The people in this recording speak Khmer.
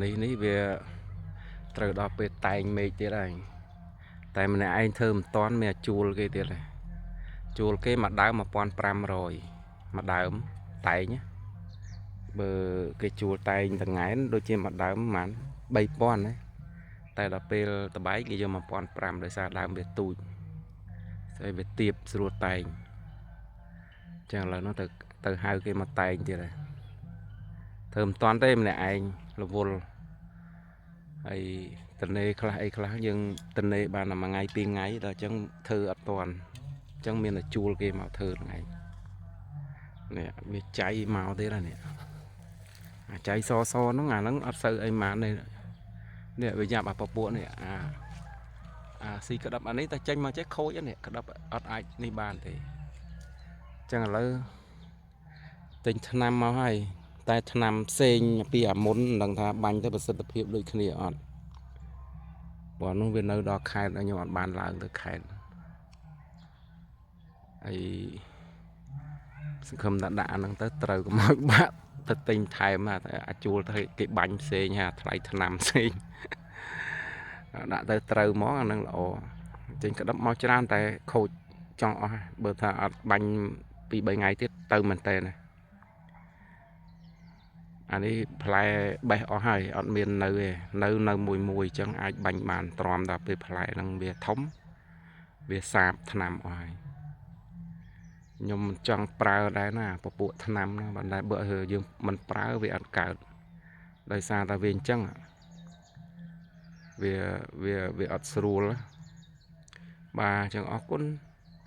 នេះវាត្រូវដល់ពេលតែងមេឃទៀតហើយតែម្នាក់ឯងធ្វើមិនតាន់មានជួលគេទៀតហើយជួលគេមួយដើម 1500 មួយដើមតែងបើគេជួលតែងតង៉ែនដូចជាមួយដើមប្រហែល 3000 ណាតែដល់ពេលតបែកគេយក 1500 ដោយសារដើមវាទូចស្អីវាទៀបស្រួលតែងចឹងឥឡូវនោះទៅហៅគេមកតែងទៀតហើយធ្វើមិនតាន់ទេម្នាក់ឯងរវល់ហើយតនេខ្លះអីខ្លះយើងតនេបានតែមួយថ្ងៃពីរថ្ងៃដល់ចឹងធ្វើអត់តាន់ចឹងមានតែជួលគេមកធ្វើថ្ងៃនេះវាចៃមកទៀតហើយនេះអាចៃសហ្នឹងអាហ្នឹងអត់សូវអីម៉ានទេនេះវាយ៉ាប់អាពពួកនេះអាស៊ីក្តាប់អានេះតែចេញមកចេះខូចនេះក្តាប់អត់អាចនេះបានទេចឹងឥឡូវទិញថ្នាំមកហើយតែថ្នាំផ្សេងពីអាមុនមិនដឹងថាបាញ់ទៅប្រសិទ្ធភាពដូចគ្នាអត់ព្រោះនោះវានៅដល់ខេត្តខ្ញុំអត់បានឡើងទៅខេត្តហើយសង្ឃឹមថាដាក់អាហ្នឹងទៅត្រូវកុំឲ្យបាក់ទៅទិញថែមតែអាចជួលទៅគេបាញ់ផ្សេងហាថ្លៃថ្នាំផ្សេងដាក់ទៅត្រូវហ្មងអាហ្នឹងល្អចេញក្តាប់មកច្រើនតែខូចចង់អស់បើថាអត់បាញ់ពី3ថ្ងៃទៀតទៅមែនតើណាអានេះផ្លែបេះអស់ហើយអត់មាននៅទេនៅមួយអញ្ចឹងអាចបាញ់បានទ្រាំដល់ពេលផ្លែហ្នឹងវាធំវាសាបថ្នាំអស់ហើយខ្ញុំមិនចង់ប្រើដែរណាពពួកថ្នាំណាបើតែបើយើងមិនប្រើវាអត់កើតដោយសារតែវាអញ្ចឹងវាអត់ស្រួលបាទអញ្ចឹងអរគុណ